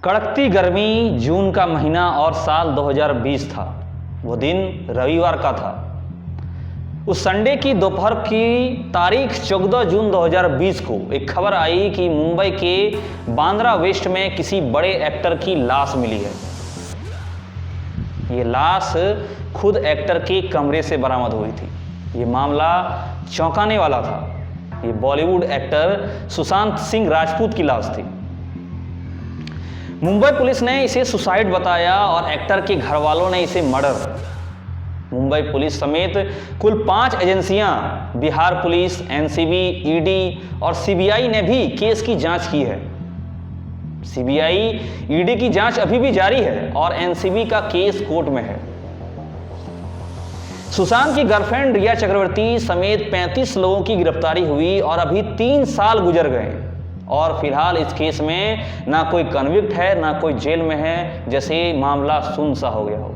कड़कती गर्मी, जून का महीना और साल 2020 था। वो दिन रविवार का था। उस संडे की दोपहर की तारीख 14 जून 2020 को एक खबर आई कि मुंबई के बांद्रा वेस्ट में किसी बड़े एक्टर की लाश मिली है। ये लाश खुद एक्टर के कमरे से बरामद हुई थी। ये मामला चौंकाने वाला था। ये बॉलीवुड एक्टर सुशांत सिंह राजपूत की लाश थी। मुंबई पुलिस ने इसे सुसाइड बताया और एक्टर के घर वालों ने इसे मर्डर। मुंबई पुलिस समेत कुल 5 एजेंसियां, बिहार पुलिस, एनसीबी, ईडी और सीबीआई ने भी केस की जांच की है। सीबीआई, ईडी की जांच अभी भी जारी है और एनसीबी का केस कोर्ट में है। सुशांत की गर्लफ्रेंड रिया चक्रवर्ती समेत 35 लोगों की गिरफ्तारी हुई और अभी 3 साल गुजर गए और फिलहाल इस केस में ना कोई कन्विक्ट है, ना कोई जेल में है, जैसे मामला सुन्न सा हो गया हो।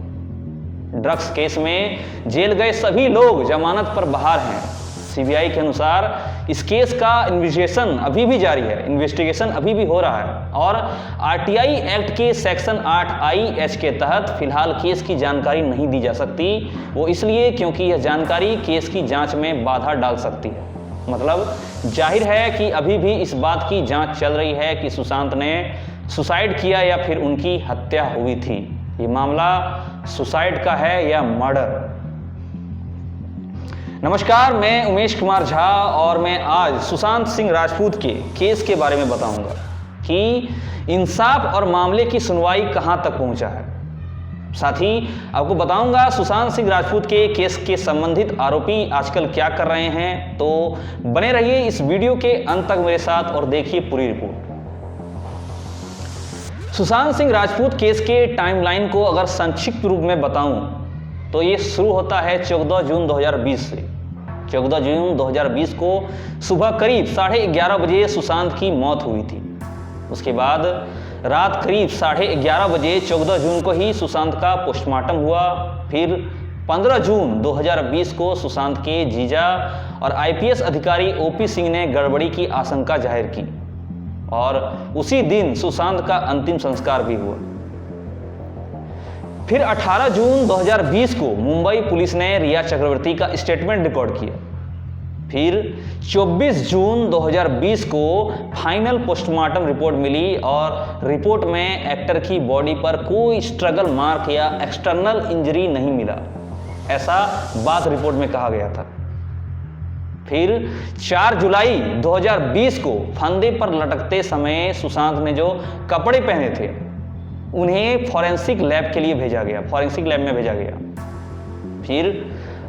ड्रग्स केस में जेल गए सभी लोग जमानत पर बाहर हैं। सीबीआई के अनुसार इस केस का इन्वेस्टिगेशन अभी भी जारी है, अभी भी हो रहा है और आरटीआई एक्ट के सेक्शन 8I के तहत फिलहाल केस की जानकारी नहीं दी जा सकती। वो इसलिए क्योंकि यह जानकारी केस की जांच में बाधा डाल सकती है। मतलब जाहिर है कि अभी भी इस बात की जांच चल रही है कि सुशांत ने सुसाइड किया या फिर उनकी हत्या हुई थी। ये मामला सुसाइड का है या मर्डर। नमस्कार, मैं उमेश कुमार झा और मैं आज सुशांत सिंह राजपूत के केस के बारे में बताऊंगा कि इंसाफ और मामले की सुनवाई कहां तक पहुंचा है। साथ ही आपको बताऊंगा सुशांत सिंह राजपूत के केस के संबंधित आरोपी आजकल क्या कर रहे हैं। तो बने रहिए इस वीडियो के अंत तक मेरे साथ और देखिए पूरी रिपोर्ट। सुशांत सिंह राजपूत केस के टाइमलाइन को अगर संक्षिप्त रूप में बताऊं तो ये शुरू होता है 14 जून 2020 से। 14 जून 2020 को सुबह करीब 11:30 बजे सुशांत की मौत हुई थी। उसके बाद रात करीब 11:30 बजे 14 जून को ही सुशांत का पोस्टमार्टम हुआ। फिर 15 जून 2020 को सुशांत के जीजा और आईपीएस अधिकारी ओपी सिंह ने गड़बड़ी की आशंका जाहिर की और उसी दिन सुशांत का अंतिम संस्कार भी हुआ। फिर 18 जून 2020 को मुंबई पुलिस ने रिया चक्रवर्ती का स्टेटमेंट रिकॉर्ड किया। फिर 24 जून 2020 को फाइनल पोस्टमार्टम रिपोर्ट मिली और रिपोर्ट में एक्टर की बॉडी पर कोई स्ट्रगल मार्क या एक्सटर्नल इंजरी नहीं मिला, ऐसा बात रिपोर्ट में कहा गया था। फिर 4 जुलाई 2020 को फंदे पर लटकते समय सुशांत ने जो कपड़े पहने थे उन्हें फॉरेंसिक लैब के लिए भेजा गया, फॉरेंसिक लैब में भेजा गया। फिर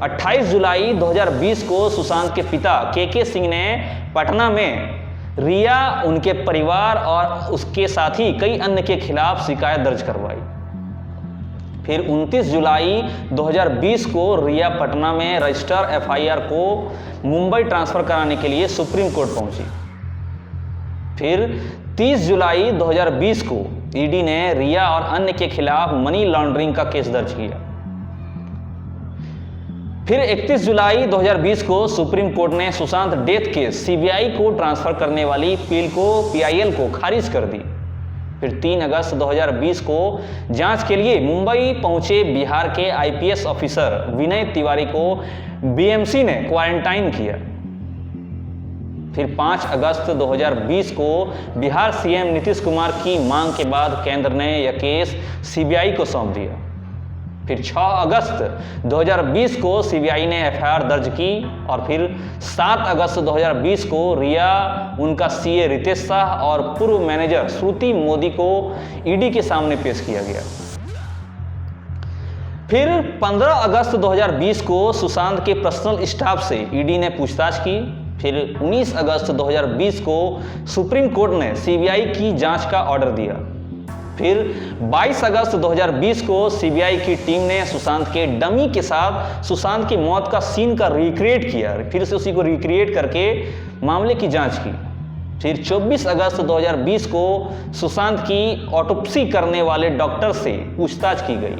28 जुलाई 2020 को सुशांत के पिता के सिंह ने पटना में रिया, उनके परिवार और उसके साथी कई अन्य के खिलाफ शिकायत दर्ज करवाई। फिर 29 जुलाई 2020 को रिया पटना में रजिस्टर FIR को मुंबई ट्रांसफर कराने के लिए सुप्रीम कोर्ट पहुंची। फिर 30 जुलाई 2020 को ईडी ने रिया और अन्य के खिलाफ मनी लॉन्ड्रिंग का केस दर्ज किया। फिर 31 जुलाई 2020 को सुप्रीम कोर्ट ने सुशांत डेथ केस सीबीआई को ट्रांसफर करने वाली PIL को खारिज कर दी। फिर 3 अगस्त 2020 को जांच के लिए मुंबई पहुंचे बिहार के IPS ऑफिसर विनय तिवारी को BMC ने क्वारंटाइन किया। फिर 5 अगस्त 2020 को बिहार CM नीतीश कुमार की मांग के बाद केंद्र ने यह केस सीबीआई को सौंप दिया। फिर 6 अगस्त 2020 को सीबीआई ने FIR दर्ज की और फिर 7 अगस्त 2020 को रिया, उनका CA रितेश शाह और पूर्व मैनेजर श्रुति मोदी को ईडी के सामने पेश किया गया। फिर 15 अगस्त 2020 को सुशांत के पर्सनल स्टाफ से ईडी ने पूछताछ की। फिर 19 अगस्त 2020 को सुप्रीम कोर्ट ने सीबीआई की जांच का ऑर्डर दिया। फिर 22 अगस्त 2020 को सीबीआई की टीम ने सुशांत के डमी के साथ सुशांत की मौत का सीन का रिक्रिएट किया, फिर से उसी को रिक्रिएट करके मामले की जांच की। फिर 24 अगस्त 2020 को सुशांत की ऑटोप्सी करने वाले डॉक्टर से पूछताछ की गई।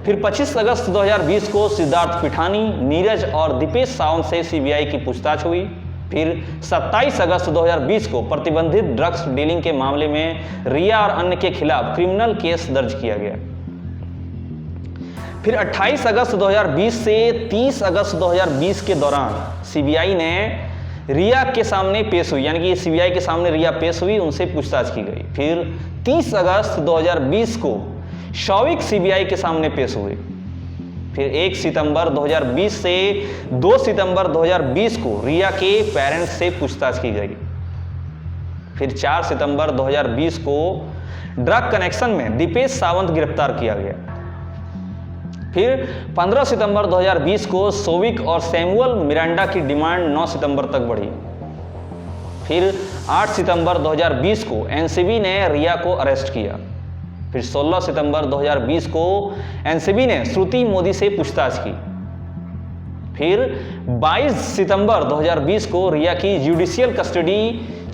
फिर 25 अगस्त 2020 को सिद्धार्थ पिठानी, नीरज और दीपेश सावंत से सीबीआई की पूछताछ हुई। फिर 27 अगस्त 2020 को प्रतिबंधित ड्रग्स डीलिंग के मामले में रिया और अन्य के खिलाफ क्रिमिनल केस दर्ज किया गया। फिर 28 अगस्त 2020 से 30 अगस्त 2020 के दौरान सीबीआई ने रिया के सामने पेश हुई, यानी कि सीबीआई के सामने रिया पेश हुई, उनसे पूछताछ की गई। फिर 30 अगस्त 2020 को शौविक सीबीआई के सामने पेश हुए। फिर 1 सितंबर 2020 से 2 सितंबर 2020 को रिया के पेरेंट्स से पूछताछ की गई। फिर 4 सितंबर 2020 को ड्रग कनेक्शन में दीपेश सावंत गिरफ्तार किया गया। फिर 15 सितंबर 2020 को शौविक और सैमुअल मिरांडा की डिमांड 9 सितंबर तक बढ़ी। फिर 8 सितंबर 2020 को एनसीबी ने रिया को अरेस्ट किया। फिर 16 सितंबर 2020 को एनसीबी ने श्रुति मोदी से पूछताछ की। फिर 22 सितंबर 2020 को रिया की जुडिशियल कस्टडी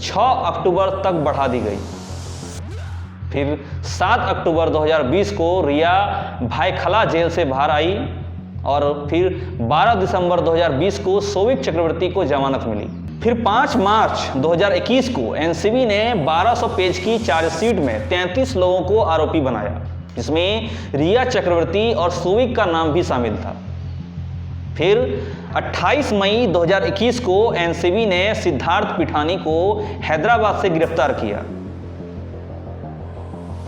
6 अक्टूबर तक बढ़ा दी गई। फिर 7 अक्टूबर 2020 को रिया भायखला जेल से बाहर आई और फिर 12 दिसंबर 2020 को शौविक चक्रवर्ती को जमानत मिली। फिर 5 मार्च 2021 को एनसीबी ने 1200 पेज की चार्जशीट में 33 लोगों को आरोपी बनाया, जिसमें रिया चक्रवर्ती और शौविक का नाम भी शामिल था। फिर 28 मई 2021 को एनसीबी ने सिद्धार्थ पिठानी को हैदराबाद से गिरफ्तार किया।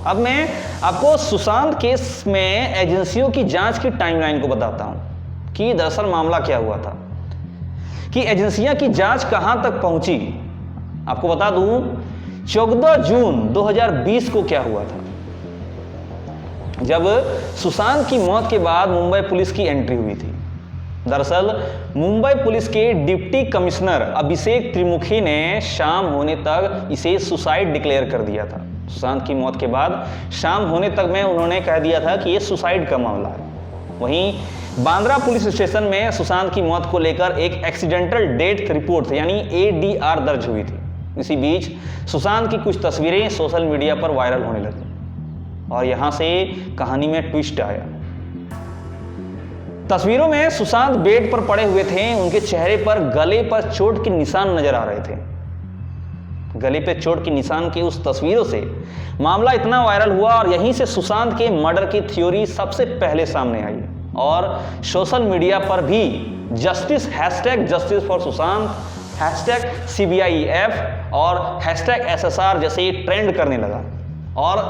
अब मैं आपको सुशांत केस में एजेंसियों की जांच की टाइमलाइन को बताता हूं कि दरअसल मामला क्या हुआ था, कि एजेंसियां की जांच कहां तक पहुंची। आपको बता दूं 14 जून 2020 को क्या हुआ था, जब सुशांत की मौत के बाद मुंबई पुलिस की एंट्री हुई थी। दरअसल मुंबई पुलिस के डिप्टी कमिश्नर अभिषेक त्रिमुखी ने शाम होने तक इसे सुसाइड डिक्लेयर कर दिया था। सुशांत की मौत के बाद शाम होने तक में उन्होंने कह दिया था कि यह सुसाइड का मामला है। वहीं बांद्रा पुलिस स्टेशन में सुशांत की मौत को लेकर एक एक्सीडेंटल डेथ रिपोर्ट यानी ADR दर्ज हुई थी। इसी बीच सुशांत की कुछ तस्वीरें सोशल मीडिया पर वायरल होने लगी और यहां से कहानी में ट्विस्ट आया। तस्वीरों में सुशांत बेड पर पड़े हुए थे, उनके चेहरे पर गले पर चोट के निशान नजर आ रहे थे। गले पे चोट के निशान की उस तस्वीरों से मामला इतना वायरल हुआ और यहीं से सुशांत के मर्डर की थ्योरी सबसे पहले सामने आई और सोशल मीडिया पर भी justice #justice for Sushant #CBIF और #SSR जैसे ट्रेंड करने लगा और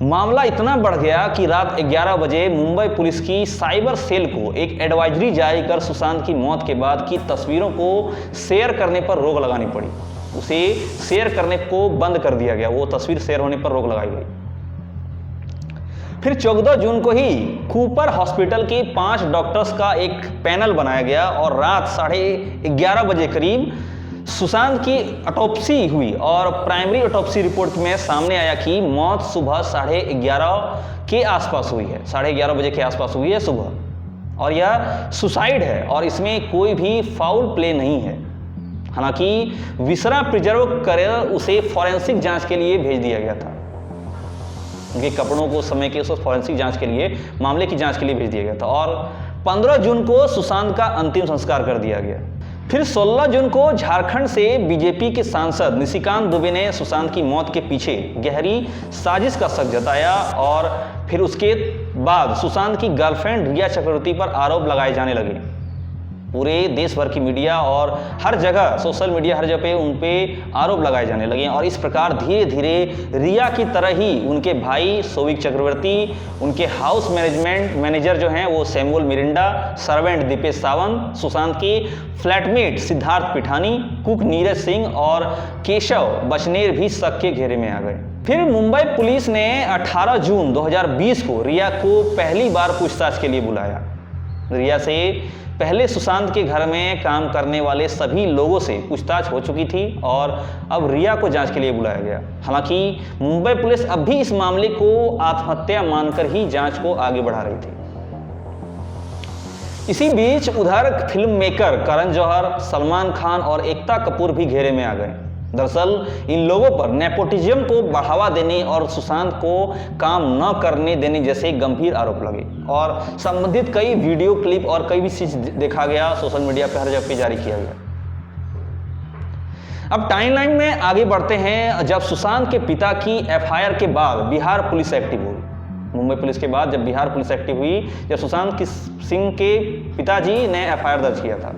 मामला इतना बढ़ गया कि रात 11 बजे मुंबई पुलिस की साइबर सेल को एक एडवाइजरी जारी कर सुशांत की मौत के बाद की तस्वीरों को शेयर करने पर रोक लगानी पड़ी। उसे शेयर करने को बंद कर दिया गया, वो तस्वीर शेयर होने पर रोक लगाई गई। फिर 14 जून को ही कूपर हॉस्पिटल के 5 डॉक्टर्स का एक पैनल बनाया गया और रात 11:30 बजे करीब सुशांत की ऑटोप्सी हुई और प्राइमरी ऑटोप्सी रिपोर्ट में सामने आया कि मौत सुबह 11:30 के आसपास हुई है, 11:30 बजे के आसपास हुई है सुबह, और यह सुसाइड है और इसमें कोई भी फाउल प्ले नहीं है। हालांकि विसरा प्रिजर्व कर उसे फॉरेंसिक जांच के लिए भेज दिया गया था, उनके कपड़ों को समय के उस फॉरेंसिक जांच के लिए, मामले की जांच के लिए भेज दिया गया था और 15 जून को सुशांत का अंतिम संस्कार कर दिया गया। फिर 16 जून को झारखंड से बीजेपी के सांसद निशिकांत दुबे ने सुशांत की मौत के पीछे गहरी साजिश का शक जताया और फिर उसके बाद सुशांत की गर्लफ्रेंड रिया चक्रवर्ती पर आरोप लगाए जाने लगे। पूरे देश भर की मीडिया और हर जगह सोशल मीडिया हर जगह पे उन पे आरोप लगाए जाने लगे और इस प्रकार धीरे धीरे रिया की तरह ही उनके भाई शौविक चक्रवर्ती, उनके हाउस मैनेजर जो हैं वो Samuel Miranda, servant Dipesh Sawant, Sushant के फ्लैटमेट सिद्धार्थ पिठानी, कुक नीरज सिंह और केशव बचनेर भी शक के घेरे में आ गए। फिर मुंबई पुलिस ने 18 जून 2020 को रिया को पहली बार पूछताछ के लिए बुलाया। रिया से पहले सुशांत के घर में काम करने वाले सभी लोगों से पूछताछ हो चुकी थी और अब रिया को जांच के लिए बुलाया गया। हालांकि मुंबई पुलिस अब भी इस मामले को आत्महत्या मानकर ही जांच को आगे बढ़ा रही थी। इसी बीच उधर फिल्म मेकर करण जौहर, सलमान खान और एकता कपूर भी घेरे में आ गए। दरअसल इन लोगों पर नेपोटिज्म को बढ़ावा देने और सुशांत को काम न करने देने जैसे गंभीर आरोप लगे और संबंधित कई वीडियो क्लिप और कई भी चीज देखा गया, सोशल मीडिया पर हर जगह पे जारी किया गया। अब टाइमलाइन में आगे बढ़ते हैं। जब सुशांत के पिता की एफआईआर के बाद बिहार पुलिस एक्टिव हुई, मुंबई पुलिस के बाद जब बिहार पुलिस एक्टिव हुई, जब सुशांत सिंह के पिताजी ने एफआईआर दर्ज किया था।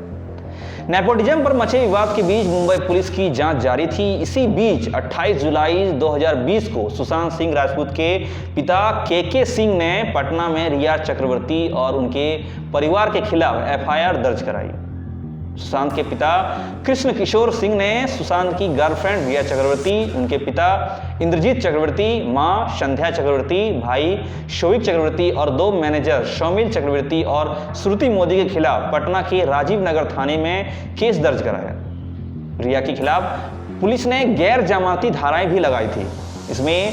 नेपोटिज्म पर मचे विवाद के बीच मुंबई पुलिस की जांच जारी थी। इसी बीच 28 जुलाई 2020 को सुशांत सिंह राजपूत के पिता के सिंह ने पटना में रिया चक्रवर्ती और उनके परिवार के खिलाफ एफआईआर दर्ज कराई। सुशांत के पिता कृष्ण किशोर सिंह ने सुशांत की गर्लफ्रेंड रिया चक्रवर्ती, उनके पिता इंद्रजीत चक्रवर्ती, मां संध्या चक्रवर्ती, भाई शोविक चक्रवर्ती और 2 मैनेजर शौमिल चक्रवर्ती और श्रुति मोदी के खिलाफ पटना के राजीव नगर थाने में केस दर्ज कराया। रिया के खिलाफ पुलिस ने गैर जमानती धाराएं भी लगाई थी। इसमें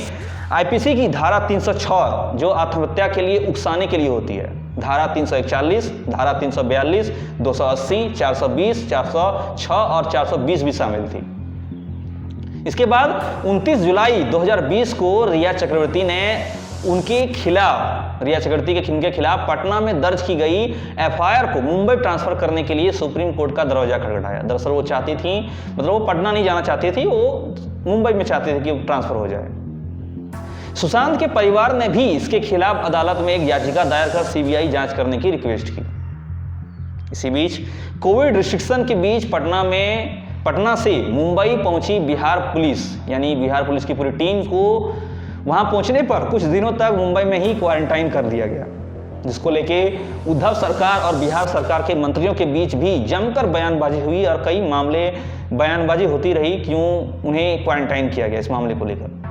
आईपीसी की धारा 306 जो आत्महत्या के लिए उकसाने के लिए होती है, धारा 341, धारा 342, 280, 420, 406 और 420 भी शामिल थी। इसके बाद 29 जुलाई 2020 को रिया चक्रवर्ती ने उनके खिलाफ पटना में दर्ज की गई एफआईआर को मुंबई ट्रांसफर करने के लिए सुप्रीम कोर्ट का दरवाजा खटखटाया। दरअसल वो चाहती थी, मतलब वो पटना नहीं जाना चाहती थी, वो मुंबई में चाहती थी कि ट्रांसफर हो जाए। सुशांत के परिवार ने भी इसके खिलाफ अदालत में एक याचिका दायर कर सीबीआई जांच करने की रिक्वेस्ट की। इसी बीच कोविड रिस्ट्रिक्शन के बीच पटना से मुंबई पहुंची बिहार पुलिस, यानी बिहार पुलिस की पूरी टीम को वहां पहुंचने पर कुछ दिनों तक मुंबई में ही क्वारंटाइन कर दिया गया, जिसको लेके उद्धव सरकार और बिहार सरकार के मंत्रियों के बीच भी जमकर बयानबाजी हुई और कई मामले बयानबाजी होती रही क्यों उन्हें क्वारंटाइन किया गया इस मामले को लेकर।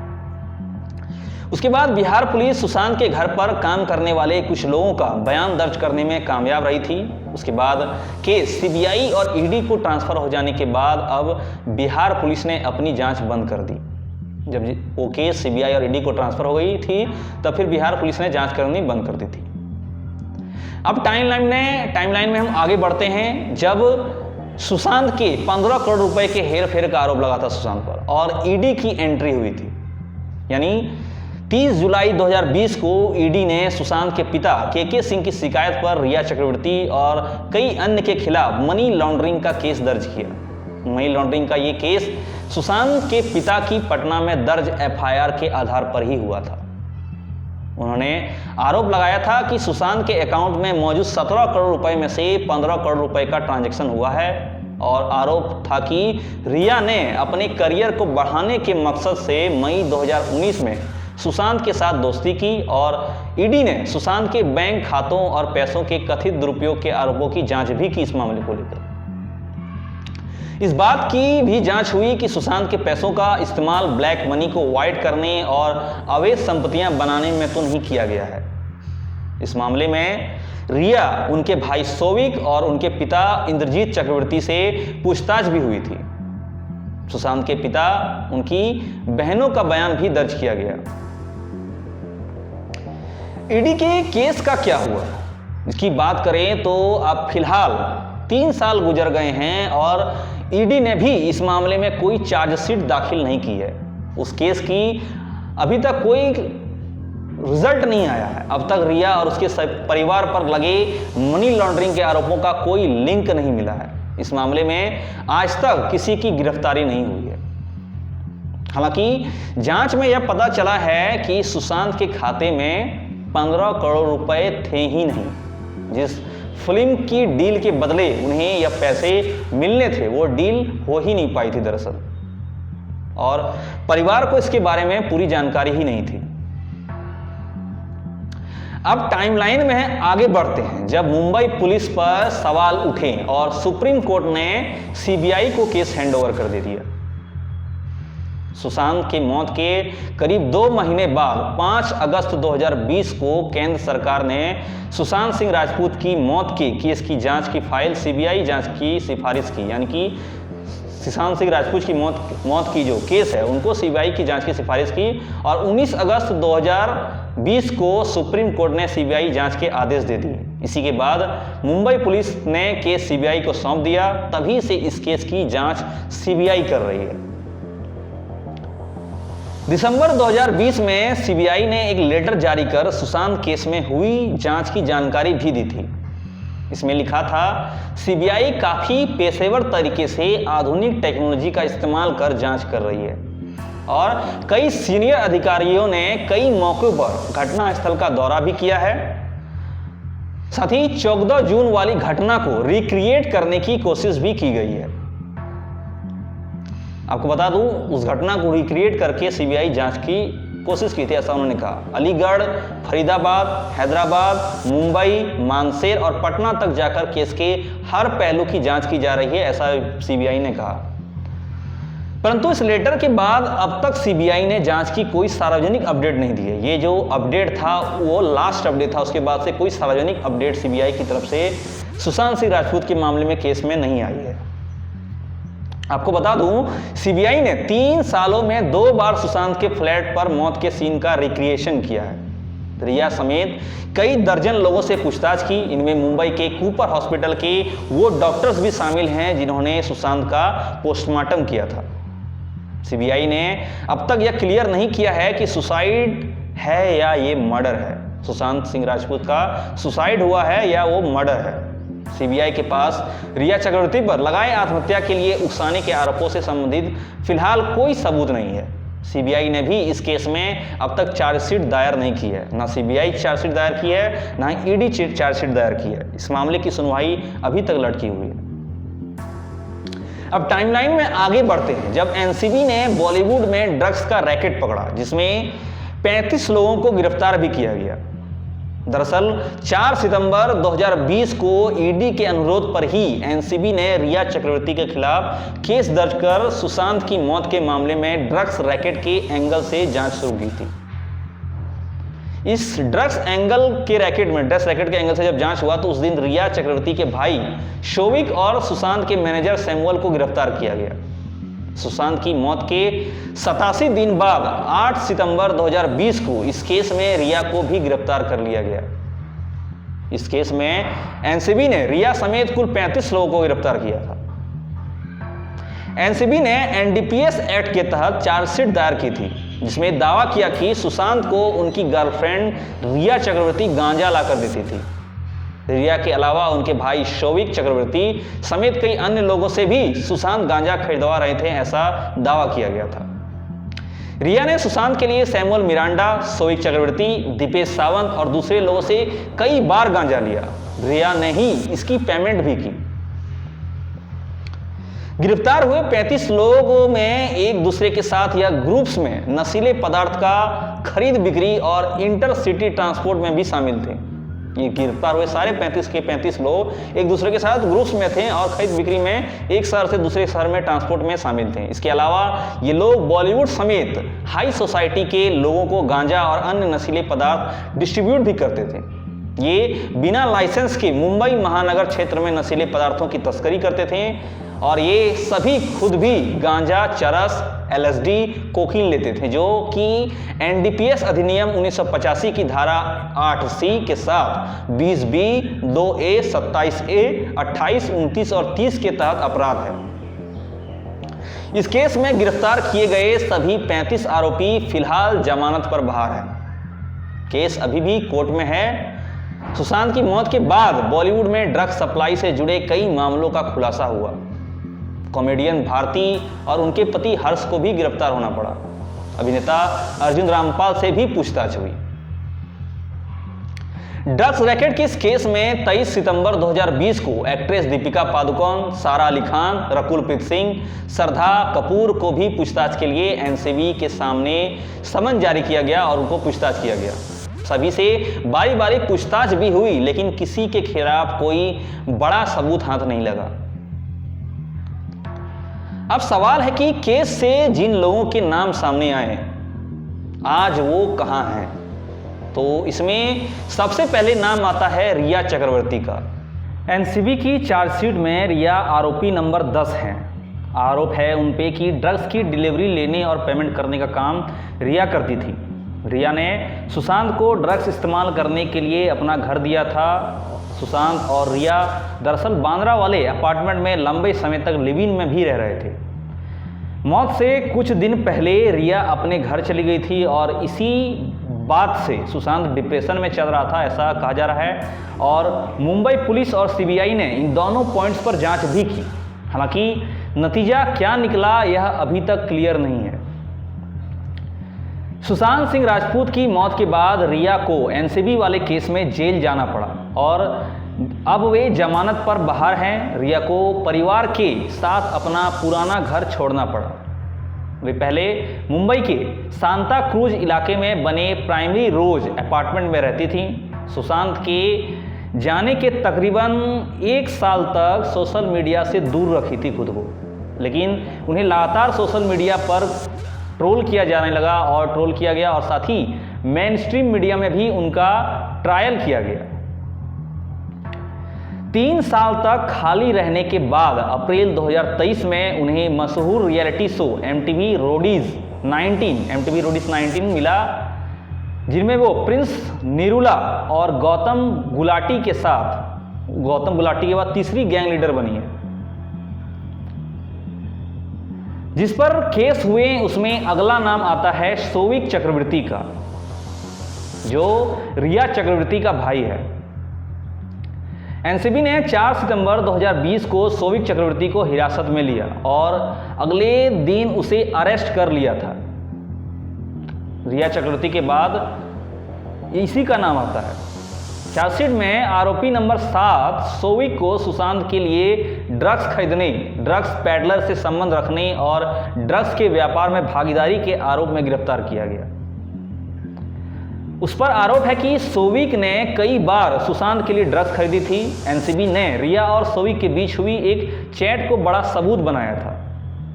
उसके बाद बिहार पुलिस सुशांत के घर पर काम करने वाले कुछ लोगों का बयान दर्ज करने में कामयाब रही थी। उसके बाद केस सीबीआई और ईडी को ट्रांसफर हो जाने के बाद अब बिहार पुलिस ने अपनी जांच बंद कर दी। जब वो केस सीबीआई और ईडी को ट्रांसफर हो गई थी तब फिर बिहार पुलिस ने जांच करनी बंद कर दी थी। अब टाइमलाइन में हम आगे बढ़ते हैं। जब सुशांत के 15 करोड़ रुपए के हेरफेर का आरोप लगा था सुशांत पर और ईडी की एंट्री हुई थी, यानी 30 जुलाई 2020 को ईडी ने सुशांत के पिता के सिंह की शिकायत पर रिया चक्रवर्ती और कई अन्य के खिलाफ मनी लॉन्ड्रिंग का केस दर्ज किया। मनी लॉन्ड्रिंग का ये केस सुशांत के पिता की पटना में दर्ज एफआईआर के आधार पर ही हुआ था। उन्होंने आरोप लगाया था कि सुशांत के अकाउंट में मौजूद 17 करोड़ रुपए में से 15 करोड़ रुपए का ट्रांजैक्शन हुआ है और आरोप था कि रिया ने अपने करियर को बढ़ाने के मकसद से मई 2019 में सुशांत के साथ दोस्ती की और ईडी ने सुशांत के बैंक खातों और पैसों के कथित दुरुपयोग के आरोपों की जांच भी की। इस मामले को लेकर इस बात की भी जांच हुई कि सुशांत के पैसों का इस्तेमाल ब्लैक मनी को वाइट करने और अवैध संपत्तियां बनाने में तो नहीं किया गया है। इस मामले में रिया, उनके भाई शोविक और उनके पिता इंद्रजीत चक्रवर्ती से पूछताछ भी हुई थी। सुशांत के पिता, उनकी बहनों का बयान भी दर्ज किया गया। ईडी के केस का क्या हुआ, इसकी बात करें तो अब फिलहाल 3 साल गुजर गए हैं और ईडी ने भी इस मामले में कोई चार्जशीट दाखिल नहीं की है। उस केस की अभी तक कोई रिजल्ट नहीं आया है। अब तक रिया और उसके परिवार पर लगे मनी लॉन्ड्रिंग के आरोपों का कोई लिंक नहीं मिला है। इस मामले में आज तक किसी की गिरफ्तारी नहीं हुई है। हालांकि जांच में यह पता चला है कि सुशांत के खाते में 15 करोड़ रुपए थे ही नहीं। जिस फिल्म की डील के बदले उन्हें यह पैसे मिलने थे वो डील हो ही नहीं पाई थी दरअसल, और परिवार को इसके बारे में पूरी जानकारी ही नहीं थी। अब टाइमलाइन में आगे बढ़ते हैं। जब मुंबई पुलिस पर सवाल उठे और सुप्रीम कोर्ट ने सीबीआई को केस हैंडओवर कर दे दिया। सुशांत की मौत के करीब 2 महीने बाद 5 अगस्त 2020 को केंद्र सरकार ने सुशांत सिंह राजपूत की मौत के केस की जांच की फाइल सीबीआई जांच की सिफारिश की, यानी कि सुशांत सिंह राजपूत की मौत की जो केस है उनको सीबीआई की जांच की सिफारिश की और 19 अगस्त 2020 को सुप्रीम कोर्ट ने सीबीआई जांच के आदेश दे दिए। इसी के बाद मुंबई पुलिस ने केस सीबीआई को सौंप दिया। तभी से इस केस की जांच सीबीआई कर रही है। दिसंबर 2020 में सीबीआई ने एक लेटर जारी कर सुशांत केस में हुई जांच की जानकारी भी दी थी। इसमें लिखा था सीबीआई काफ़ी पेशेवर तरीके से आधुनिक टेक्नोलॉजी का इस्तेमाल कर जांच कर रही है और कई सीनियर अधिकारियों ने कई मौक़ों पर घटनास्थल का दौरा भी किया है। साथ ही 14 जून वाली घटना को रिक्रिएट करने की कोशिश भी की गई है। आपको बता दूं, उस घटना को रिक्रिएट करके सीबीआई जांच की कोशिश की थी, ऐसा उन्होंने कहा। अलीगढ़, फरीदाबाद, हैदराबाद, मुंबई, मानसेर और पटना तक जाकर केस के हर पहलू की जांच की जा रही है, ऐसा सीबीआई ने कहा। परंतु इस लेटर के बाद अब तक सीबीआई ने जांच की कोई सार्वजनिक अपडेट नहीं दी है। ये जो अपडेट था वो लास्ट अपडेट था, उसके बाद से कोई सार्वजनिक अपडेट सीबीआई की तरफ से सुशांत सिंह राजपूत के मामले में केस में नहीं आई है। आपको बता दूं, सीबीआई ने 3 सालों में 2 बार सुशांत के फ्लैट पर मौत के सीन का रिक्रिएशन किया है। रिया समेत कई दर्जन लोगों से पूछताछ की। इनमें मुंबई के कूपर हॉस्पिटल के वो डॉक्टर्स भी शामिल हैं जिन्होंने सुशांत का पोस्टमार्टम किया था। सीबीआई ने अब तक यह क्लियर नहीं किया है कि सुसाइड है या ये मर्डर है। सुशांत सिंह राजपूत का सुसाइड हुआ है या वो मर्डर है। सीबीआई के पास रिया चक्रवर्ती पर लगाए आत्महत्या के लिए उकसाने के आरोपों से संबंधित फिलहाल कोई सबूत नहीं है। सीबीआई ने भी इस केस में अब तक चार्जशीट दायर नहीं की है। ना सीबीआई चार्जशीट दायर की है, ना ईडी चार्जशीट दायर की है। इस मामले की सुनवाई अभी तक लटकी हुई है। अब टाइमलाइन में आगे बढ़ते हैं। जब एनसीबी ने बॉलीवुड में ड्रग्स का रैकेट पकड़ा, जिसमें 35 लोगों को गिरफ्तार भी किया गया। दरअसल 4 सितंबर 2020 को ईडी के अनुरोध पर ही एनसीबी ने रिया चक्रवर्ती के खिलाफ केस दर्ज कर सुशांत की मौत के मामले में ड्रग्स रैकेट के एंगल से जांच शुरू की थी। इस ड्रग्स रैकेट के एंगल से जब जांच हुआ तो उस दिन रिया चक्रवर्ती के भाई शोविक और सुशांत के मैनेजर सैमुअल को गिरफ्तार किया गया। सुशांत की मौत के 87 दिन बाद 8 सितंबर 2020 को इस केस में रिया को भी गिरफ्तार कर लिया गया। इस केस में एनसीबी ने रिया समेत कुल 35 लोगों को गिरफ्तार किया था। एनसीबी ने एनडीपीएस एक्ट के तहत चार्जशीट दायर की थी, जिसमें दावा किया कि सुशांत को उनकी गर्लफ्रेंड रिया चक्रवर्ती गांजा लाकर देती थी। रिया के अलावा उनके भाई शोविक चक्रवर्ती समेत कई अन्य लोगों से भी सुशांत गांजा खरीदवा रहे थे, ऐसा दावा किया गया था। रिया ने सुशांत के लिए सैमुअल मिरांडा, शोविक चक्रवर्ती, दीपेश सावंत और दूसरे लोगों से कई बार गांजा लिया। रिया ने ही इसकी पेमेंट भी की। गिरफ्तार हुए 35 लोगों में एक दूसरे के साथ या ग्रुप्स में नशीले पदार्थ का खरीद बिक्री और इंटरसिटी ट्रांसपोर्ट में भी शामिल थे। ये गिरफ्तार हुए सारे 35 के 35 लोग एक दूसरे के साथ ग्रुप्स में थे और खरीद बिक्री में एक शहर से दूसरे शहर में ट्रांसपोर्ट में शामिल थे। इसके अलावा ये लोग बॉलीवुड समेत हाई सोसाइटी के लोगों को गांजा और अन्य नशीले पदार्थ डिस्ट्रीब्यूट भी करते थे। ये बिना लाइसेंस के मुंबई महानगर क्षेत्र में नशीले पदार्थों की तस्करी करते थे और ये सभी खुद भी गांजा, चरस, एलएसडी, कोकीन लेते थे, जो कि एनडीपीएस अधिनियम 1985 की धारा 8C के साथ 20B, 2A, 27A, 28, 29 और 30 के तहत अपराध है। इस केस में गिरफ्तार किए गए सभी 35 आरोपी फिलहाल जमानत पर बाहर हैं। केस अभी भी कोर्ट में है। सुशांत की मौत के बाद बॉलीवुड में ड्रग्स सप्लाई से जुड़े कई मामलों का खुलासा हुआ। कॉमेडियन भारती और उनके पति हर्ष को भी गिरफ्तार होना पड़ा। अभिनेता अर्जुन रामपाल से भी पूछताछ हुई। ड्रग्स रैकेट के इस केस में 23 सितंबर 2020 को एक्ट्रेस दीपिका पादुकोण, सारा अली खान, रकुल प्रीत सिंह, श्रद्धा कपूर को भी पूछताछ के लिए एनसीबी के सामने समन जारी किया गया और उनको पूछताछ किया गया। सभी से बारी बारी पूछताछ भी हुई, लेकिन किसी के खिलाफ कोई बड़ा सबूत हाथ नहीं लगा। अब सवाल है कि केस से जिन लोगों के नाम सामने आए आज वो कहां हैं। तो इसमें सबसे पहले नाम आता है रिया चक्रवर्ती का। एनसीबी की चार्जशीट में रिया आरोपी नंबर 10 हैं। आरोप है उन पे कि ड्रग्स की डिलीवरी लेने और पेमेंट करने का काम रिया करती थी। रिया ने सुशांत को ड्रग्स इस्तेमाल करने के लिए अपना घर दिया था। सुशांत और रिया दरअसल बांद्रा वाले अपार्टमेंट में लंबे समय तक लिव इन में भी रह रहे थे। मौत से कुछ दिन पहले रिया अपने घर चली गई थी और इसी बाद से सुशांत डिप्रेशन में चल रहा था, ऐसा कहा जा रहा है। और मुंबई पुलिस और सीबीआई ने इन दोनों पॉइंट्स पर जांच भी की। हालांकि नतीजा क्या निकला यह अभी तक क्लियर नहीं है। सुशांत सिंह राजपूत की मौत के बाद रिया को एनसीबी वाले केस में जेल जाना पड़ा और अब वे जमानत पर बाहर हैं। रिया को परिवार के साथ अपना पुराना घर छोड़ना पड़ा। वे पहले मुंबई के सांता क्रूज इलाके में बने प्राइमरी रोज अपार्टमेंट में रहती थीं। सुशांत के जाने के तकरीबन 1 साल तक सोशल मीडिया से दूर रखी थी खुद को, लेकिन उन्हें लगातार सोशल मीडिया पर ट्रोल किया जाने लगा और ट्रोल किया गया और साथ ही मेन स्ट्रीम मीडिया में भी उनका ट्रायल किया गया। 3 साल तक खाली रहने के बाद अप्रैल 2023 में उन्हें मशहूर रियलिटी शो MTV रोडीज 19 मिला, जिनमें वो प्रिंस निरूला और गौतम गुलाटी के बाद तीसरी गैंग लीडर बनी है। जिस पर केस हुए उसमें अगला नाम आता है सोविक चक्रवर्ती का, जो रिया चक्रवर्ती का भाई है। एनसीबी ने 4 सितंबर 2020 को सोविक चक्रवर्ती को हिरासत में लिया और अगले दिन उसे अरेस्ट कर लिया था। रिया चक्रवर्ती के बाद इसी का नाम आता है। चार्जशीट में आरोपी नंबर 7 सोविक को सुशांत के लिए ड्रग्स खरीदने, ड्रग्स पैडलर से संबंध रखने और ड्रग्स के व्यापार में भागीदारी के आरोप में गिरफ्तार किया गया। उस पर आरोप है कि सोविक ने कई बार सुशांत के लिए ड्रग्स खरीदी थी। एनसीबी ने रिया और सोविक के बीच हुई एक चैट को बड़ा सबूत बनाया था।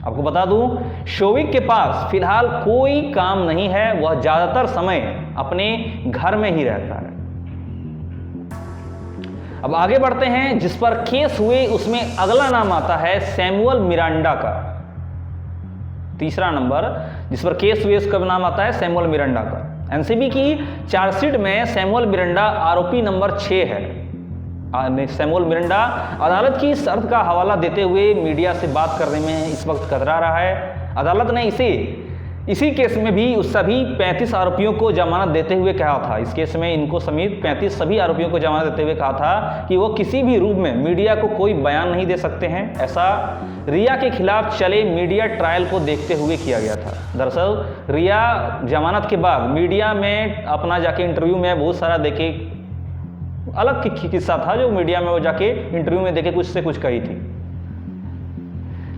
आपको बता दूं, सोविक के पास फिलहाल कोई काम नहीं है, वह ज्यादातर समय अपने घर में ही रहता है। अब आगे बढ़ते हैं। जिस पर केस हुए उसमें अगला नाम आता है सैमुअल मिरांडा का। तीसरा नंबर जिस पर केस हुए उसका नाम आता है सैमुअल मिरांडा का। एनसीबी की चार्जशीट में सैमुअल मिरांडा आरोपी नंबर 6 है। सैमुअल मिरांडा अदालत की शर्त का हवाला देते हुए मीडिया से बात करने में इस वक्त कतरा रहा है। अदालत ने इसी केस में भी उस सभी 35 आरोपियों को जमानत देते हुए कहा था, इस केस में इनको समेत 35 सभी आरोपियों को जमानत देते हुए कहा था कि वो किसी भी रूप में मीडिया को कोई बयान नहीं दे सकते हैं। ऐसा रिया के खिलाफ चले मीडिया ट्रायल को देखते हुए किया गया था। दरअसल रिया जमानत के बाद मीडिया में अपना जाके इंटरव्यू में बहुत सारा देके अलग किस्सा था, जो मीडिया में वो जाके इंटरव्यू में देके कुछ से कुछ कही थी।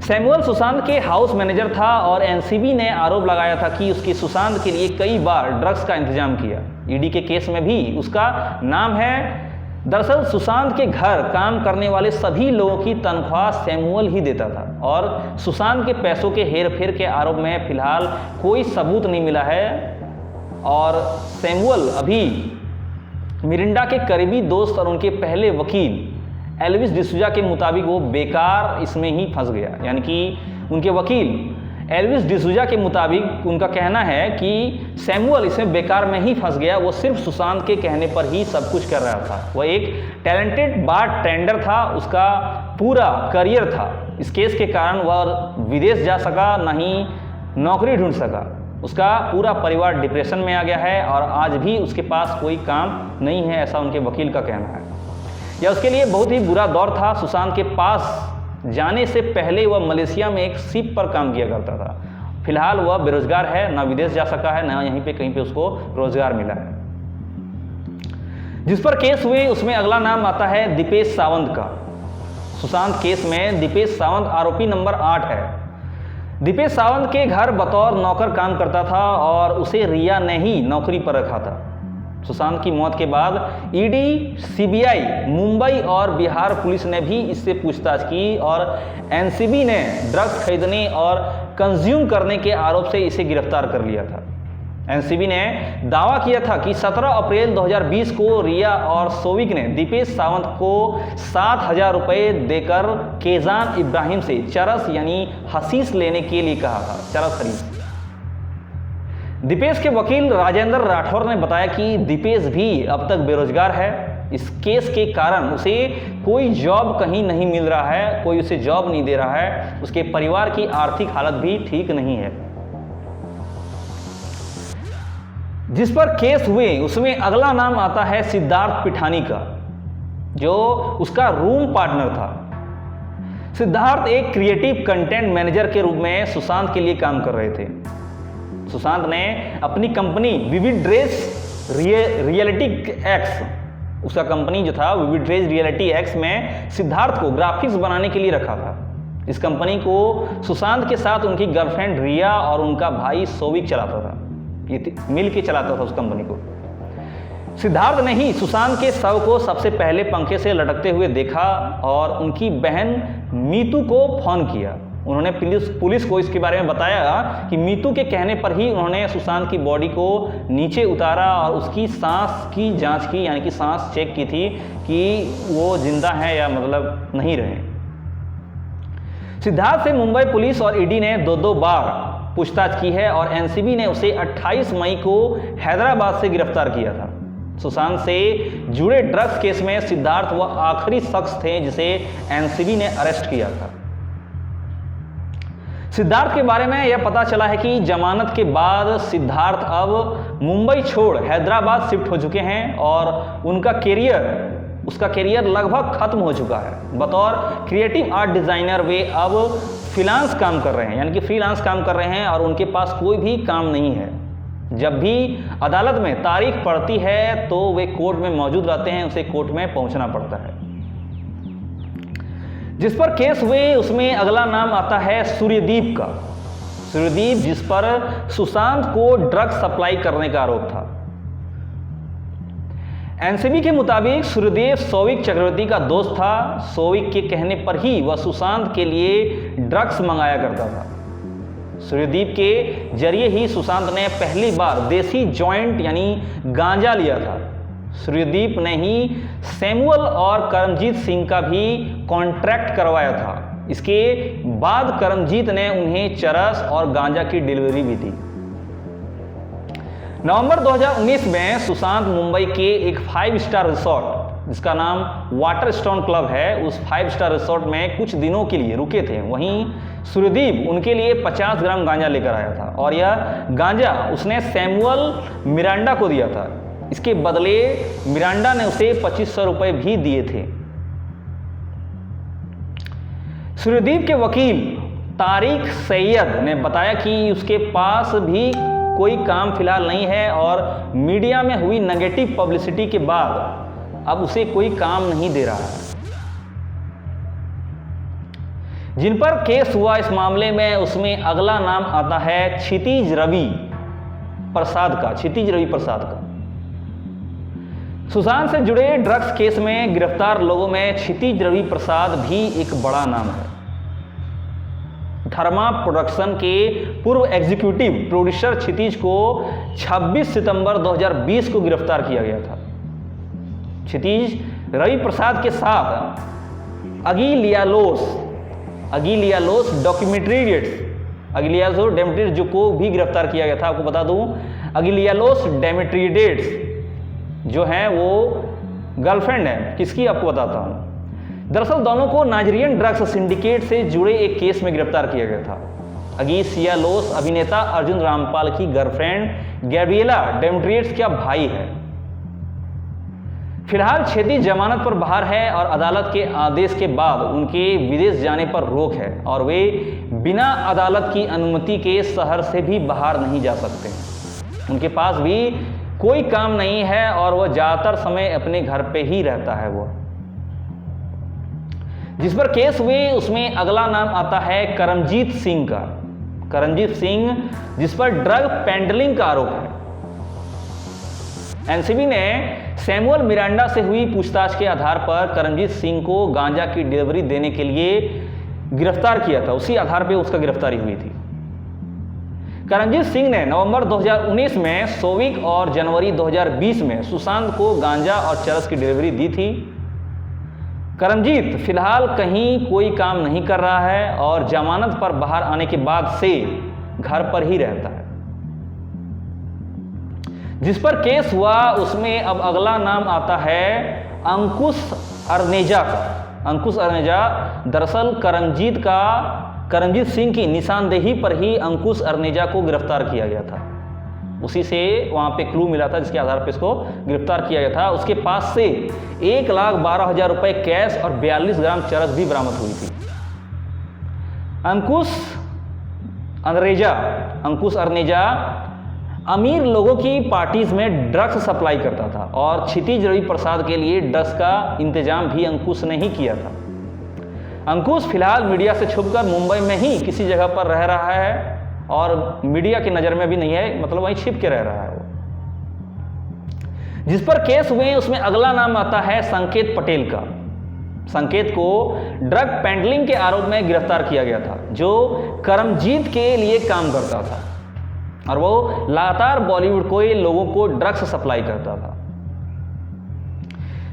सैमुअल सुशांत के हाउस मैनेजर था और एनसीबी ने आरोप लगाया था कि उसके सुशांत के लिए कई बार ड्रग्स का इंतजाम किया। ईडी के केस में भी उसका नाम है। दरअसल सुशांत के घर काम करने वाले सभी लोगों की तनख्वाह सैमुअल ही देता था और सुशांत के पैसों के हेरफेर के आरोप में फिलहाल कोई सबूत नहीं मिला है। और सैमुअल अभी मिरिंडा के करीबी दोस्त और उनके पहले वकील एल्विस डिसूजा के मुताबिक वो बेकार इसमें ही फंस गया। यानी कि उनके वकील एल्विस डिसूजा के मुताबिक उनका कहना है कि सैमुअल इसमें बेकार में ही फंस गया। वो सिर्फ सुशांत के कहने पर ही सब कुछ कर रहा था। वह एक टैलेंटेड बार टेंडर था, उसका पूरा करियर था। इस केस के कारण वह विदेश जा सका, ना ही नौकरी ढूंढ सका। उसका पूरा परिवार डिप्रेशन में आ गया है और आज भी उसके पास कोई काम नहीं है, ऐसा उनके वकील का कहना है। यह उसके लिए बहुत ही बुरा दौर था। सुशांत के पास जाने से पहले वह मलेशिया में एक शिप पर काम किया करता था। फिलहाल वह बेरोजगार है, ना विदेश जा सका है, ना यहीं पे कहीं पे उसको रोजगार मिला है। जिस पर केस हुए उसमें अगला नाम आता है दीपेश सावंत का। सुशांत केस में दीपेश सावंत आरोपी नंबर 8 है। दीपेश सावंत के घर बतौर नौकर काम करता था और उसे रिया ने ही नौकरी पर रखा था। सुशांत की मौत के बाद ईडी, सीबीआई, मुंबई और बिहार पुलिस ने भी इससे पूछताछ की और एनसीबी ने ड्रग्स खरीदने और कंज्यूम करने के आरोप से इसे गिरफ्तार कर लिया था। एनसीबी ने दावा किया था कि 17 अप्रैल 2020 को रिया और सोविक ने दीपेश सावंत को 7,000 रुपये देकर केजान इब्राहिम से चरस यानी हशीश लेने के लिए कहा था, चरस खरीद। दीपेश के वकील राजेंद्र राठौर ने बताया कि दीपेश भी अब तक बेरोजगार है। इस केस के कारण उसे कोई जॉब कहीं नहीं मिल रहा है, कोई उसे जॉब नहीं दे रहा है। उसके परिवार की आर्थिक हालत भी ठीक नहीं है। जिस पर केस हुए उसमें अगला नाम आता है सिद्धार्थ पिठानी का, जो उसका रूम पार्टनर था। सिद्धार्थ एक क्रिएटिव कंटेंट मैनेजर के रूप में सुशांत के लिए काम कर रहे थे। सुशांत ने अपनी company vivid dress reality x, उसका कंपनी जो था विविड ड्रेस रियलिटी एक्स में सिद्धार्थ को ग्राफिक्स बनाने के लिए रखा था। इस कंपनी को सुशांत के साथ उनकी गर्लफ्रेंड रिया और उनका भाई सोविक चलाता था, ये मिल के चलाता था उस कंपनी को। सिद्धार्थ ने ही सुशांत के शव को सबसे पहले पंखे से लटकते हुए देखा और उनकी बहन मीतू को फोन किया। उन्होंने पुलिस को इसके बारे में बताया कि मीतू के कहने पर ही उन्होंने सुशांत की बॉडी को नीचे उतारा और उसकी सांस की जांच की, यानी कि सांस चेक की थी कि वो जिंदा है या मतलब नहीं रहे। सिद्धार्थ से मुंबई पुलिस और ईडी ने दो बार पूछताछ की है और एनसीबी ने उसे 28 मई को हैदराबाद से गिरफ्तार किया था। सुशांत से जुड़े ड्रग्स केस में सिद्धार्थ वह आखिरी शख्स थे जिसे एनसीबी ने अरेस्ट किया था। सिद्धार्थ के बारे में यह पता चला है कि जमानत के बाद सिद्धार्थ अब मुंबई छोड़ हैदराबाद शिफ्ट हो चुके हैं और उसका करियर लगभग खत्म हो चुका है। बतौर क्रिएटिव आर्ट डिजाइनर वे अब फ्रीलांस काम कर रहे हैं, यानी कि फ्रीलांस काम कर रहे हैं और उनके पास कोई भी काम नहीं है। जब भी अदालत में तारीख पड़ती है तो वे कोर्ट में मौजूद रहते हैं, उसे कोर्ट में पहुंचना पड़ता है। जिस पर केस हुए उसमें अगला नाम आता है सूर्यदीप का। सूर्यदीप, जिस पर सुशांत को ड्रग सप्लाई करने का आरोप था। एनसीबी के मुताबिक सूर्यदेव सोविक चक्रवर्ती का दोस्त था। सोविक के कहने पर ही वह सुशांत के लिए ड्रग्स मंगाया करता था। सूर्यदीप के जरिए ही सुशांत ने पहली बार देसी जॉइंट यानी गांजा लिया था। सूर्यदीप ने ही सैमुअल और करमजीत सिंह का भी कॉन्ट्रैक्ट करवाया था। इसके बाद करमजीत ने उन्हें चरस और गांजा की डिलीवरी भी दी। नवंबर 2019 में सुशांत मुंबई के एक 5 स्टार रिसोर्ट जिसका नाम वाटरस्टोन क्लब है, उस 5 स्टार रिसोर्ट में कुछ दिनों के लिए रुके थे। वहीं सूर्यदीप उनके लिए 50 ग्राम गांजा लेकर आया था और यह गांजा उसने सैमुअल मिरांडा को दिया था। इसके बदले मिरांडा ने उसे 2500 रुपए भी दिए थे। सूर्यदीप के वकील तारिक सैयद ने बताया कि उसके पास भी कोई काम फिलहाल नहीं है और मीडिया में हुई नेगेटिव पब्लिसिटी के बाद अब उसे कोई काम नहीं दे रहा है। जिन पर केस हुआ इस मामले में उसमें अगला नाम आता है क्षितिज रवि प्रसाद का। सुशांत से जुड़े ड्रग्स केस में गिरफ्तार लोगों में क्षितिज रवि प्रसाद भी एक बड़ा नाम है। धर्मा प्रोडक्शन के पूर्व एग्जीक्यूटिव प्रोड्यूसर क्षितिज को 26 सितंबर 2020 को गिरफ्तार किया गया था। क्षितिज रवि प्रसाद के साथ अगिलियालोस डेमेट्रियड्स जो को भी गिरफ्तार किया गया था। आपको बता दूं, अगिलियालोस डेमेट्रियड्स जो है वो गर्लफ्रेंड है किसकी, आपको बताता हूं। दरअसल दोनों को नाइजीरियन ड्रग्स सिंडिकेट से जुड़े एक केस में गिरफ्तार किया गया था। अगिलियालोस अभिनेता अर्जुन रामपाल की गर्लफ्रेंड गैब्रिएला डेमेट्रियड्स का भाई है। फिलहाल क्षितिज जमानत पर बाहर है और अदालत के आदेश के बाद उनके विदेश जाने पर रोक है और वे बिना अदालत की अनुमति के शहर से भी बाहर नहीं जा सकते। उनके पास भी कोई काम नहीं है और वह ज्यादातर समय अपने घर पे ही रहता है। वो जिस पर केस हुए उसमें अगला नाम आता है करमजीत सिंह का। करमजीत सिंह जिस पर ड्रग पेंडलिंग का आरोप है। एनसीबी ने सैमुअल मिरांडा से हुई पूछताछ के आधार पर करमजीत सिंह को गांजा की डिलीवरी देने के लिए गिरफ्तार किया था। उसी आधार पर उसका गिरफ्तारी हुई थी। करमजीत सिंह ने नवंबर 2019 में सोविक और जनवरी 2020 में सुशांत को गांजा और चरस की डिलीवरी दी थी। करमजीत फिलहाल कहीं कोई काम नहीं कर रहा है और जमानत पर बाहर आने के बाद से घर पर ही रहता है। जिस पर केस हुआ उसमें अब अगला नाम आता है अंकुश अरनेजा का। अंकुश अरनेजा दरअसल करमजीत सिंह की निशानदेही पर ही अंकुश अरनेजा को गिरफ्तार किया गया था। उसी से वहाँ पे क्लू मिला था जिसके आधार पर इसको गिरफ्तार किया गया था। उसके पास से 1,12,000 रुपये कैश और 42 ग्राम चरस भी बरामद हुई थी। अंकुश अरनेजा अमीर लोगों की पार्टीज में ड्रग्स सप्लाई करता था और क्षितिज रवि प्रसाद के लिए ड्रग्स का इंतजाम भी अंकुश ने ही किया था। अंकुश फिलहाल मीडिया से छुपकर मुंबई में ही किसी जगह पर रह रहा है और मीडिया की नज़र में भी नहीं है, मतलब वहीं छिप के रह रहा है वो। जिस पर केस हुए उसमें अगला नाम आता है संकेत पटेल का। संकेत को ड्रग पेंडलिंग के आरोप में गिरफ्तार किया गया था, जो करमजीत के लिए काम करता था और वो लगातार बॉलीवुड को लोगों को ड्रग्स सप्लाई करता था।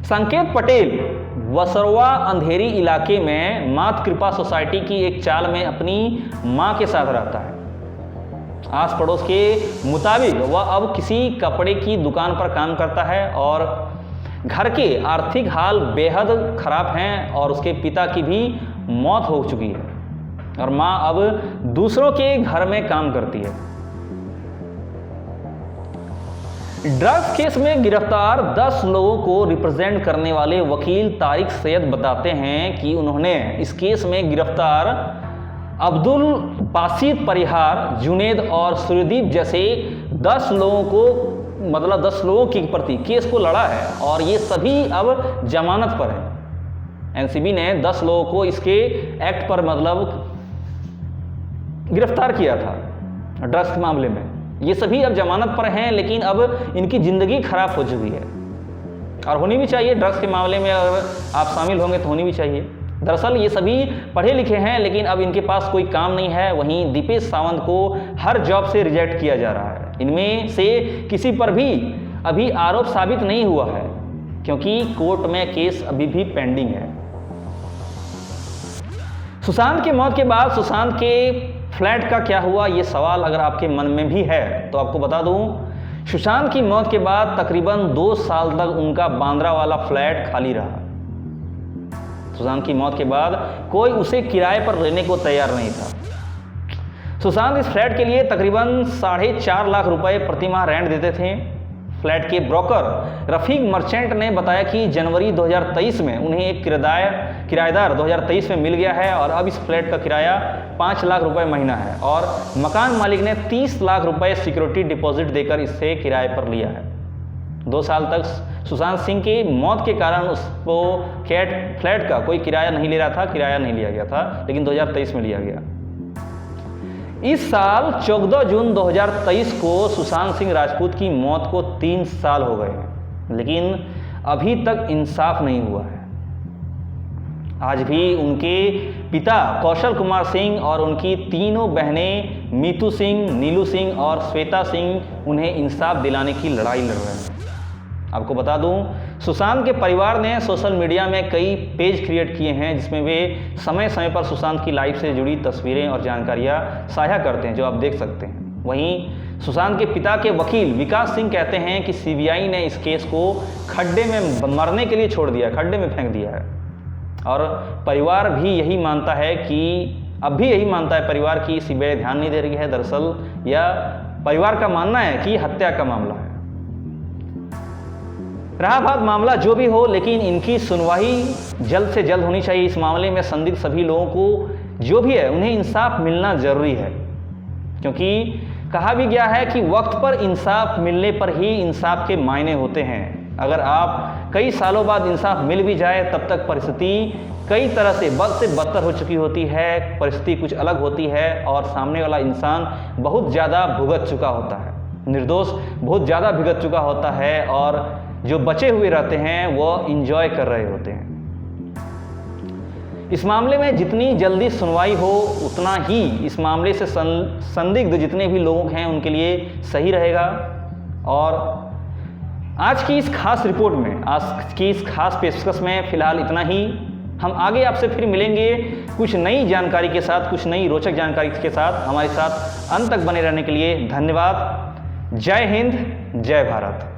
संकेत पटेल वसरवा अंधेरी इलाके में मात कृपा सोसाइटी की एक चाल में अपनी मां के साथ रहता है। आस पड़ोस के मुताबिक वह अब किसी कपड़े की दुकान पर काम करता है और घर के आर्थिक हाल बेहद खराब हैं और उसके पिता की भी मौत हो चुकी है और मां अब दूसरों के घर में काम करती है। ड्रग्स केस में गिरफ्तार 10 लोगों को रिप्रेजेंट करने वाले वकील तारिक सैयद बताते हैं कि उन्होंने इस केस में गिरफ्तार अब्दुल बासित परिहार, जुनेद और सूर्यदीप जैसे 10 लोगों को, मतलब 10 लोगों के प्रति केस को लड़ा है और ये सभी अब जमानत पर हैं। एनसीबी ने 10 लोगों को इसके एक्ट पर मतलब गिरफ्तार किया था ड्रग्स के मामले में। ये सभी अब जमानत पर हैं, लेकिन अब इनकी ज़िंदगी खराब हो चुकी है और होनी भी चाहिए। ड्रग्स के मामले में अगर आप शामिल होंगे तो होनी भी चाहिए। दरअसल ये सभी पढ़े लिखे हैं, लेकिन अब इनके पास कोई काम नहीं है। वहीं दीपेश सावंत को हर जॉब से रिजेक्ट किया जा रहा है। इनमें से किसी पर भी अभी आरोप साबित नहीं हुआ है क्योंकि कोर्ट में केस अभी भी पेंडिंग है। सुशांत की मौत के बाद सुशांत के फ्लैट का क्या हुआ, ये सवाल अगर आपके मन में भी है तो आपको बता दूं, सुशांत की मौत के बाद तकरीबन 2 साल तक उनका बांद्रा वाला फ्लैट खाली रहा। सुशांत की मौत के बाद कोई उसे किराए पर रहने को तैयार नहीं था। सुशांत इस फ्लैट के लिए तकरीबन 4.5 लाख रुपए प्रति माह रेंट देते थे। फ्लैट के ब्रोकर रफीक मर्चेंट ने बताया कि जनवरी 2023 में उन्हें एक किराएदार 2023 में मिल गया है और अब इस फ्लैट का किराया 5 लाख रुपए महीना है और मकान मालिक ने 30 लाख रुपए सिक्योरिटी डिपॉजिट देकर इससे किराए पर लिया है। 2 साल तक सुशांत सिंह की मौत के कारण उसको फ्लैट का कोई किराया नहीं ले रहा था, किराया नहीं लिया गया था, लेकिन 2023 में लिया गया। इस साल 14 जून 2023 को सुशांत सिंह राजपूत की मौत को 3 साल हो गए हैं, लेकिन अभी तक इंसाफ नहीं हुआ है। आज भी उनके पिता कौशल कुमार सिंह और उनकी तीनों बहनें मीतू सिंह, नीलू सिंह और श्वेता सिंह उन्हें इंसाफ दिलाने की लड़ाई लड़ रहे हैं। आपको बता दूं, सुशांत के परिवार ने सोशल मीडिया में कई पेज क्रिएट किए हैं जिसमें वे समय समय पर सुशांत की लाइफ से जुड़ी तस्वीरें और जानकारियां साझा करते हैं, जो आप देख सकते हैं। वहीं सुशांत के पिता के वकील विकास सिंह कहते हैं कि सीबीआई ने इस केस को खड्डे में मरने के लिए छोड़ दिया, खड्डे में फेंक दिया है और परिवार भी यही मानता है कि अब भी यही मानता है परिवार की सीबीआई ध्यान नहीं दे रही है। दरअसल यह परिवार का मानना है कि हत्या का मामला है। रहा बात मामला जो भी हो, लेकिन इनकी सुनवाई जल्द से जल्द होनी चाहिए। इस मामले में संदिग्ध सभी लोगों को जो भी है उन्हें इंसाफ मिलना जरूरी है, क्योंकि कहा भी गया है कि वक्त पर इंसाफ मिलने पर ही इंसाफ के मायने होते हैं। अगर आप कई सालों बाद इंसाफ मिल भी जाए तब तक परिस्थिति कई तरह से बद से बदतर हो चुकी होती है, परिस्थिति कुछ अलग होती है और सामने वाला इंसान बहुत ज़्यादा भुगत चुका होता है, निर्दोष बहुत ज़्यादा भुगत चुका होता है और जो बचे हुए रहते हैं वो इंजॉय कर रहे होते हैं। इस मामले में जितनी जल्दी सुनवाई हो उतना ही इस मामले से संदिग्ध जितने भी लोग हैं उनके लिए सही रहेगा। और आज की इस खास रिपोर्ट में, आज की इस खास पेशकश में फिलहाल इतना ही। हम आगे आपसे फिर मिलेंगे कुछ नई जानकारी के साथ, कुछ नई रोचक जानकारी के साथ। हमारे साथ अंत तक बने रहने के लिए धन्यवाद। जय हिंद, जय भारत।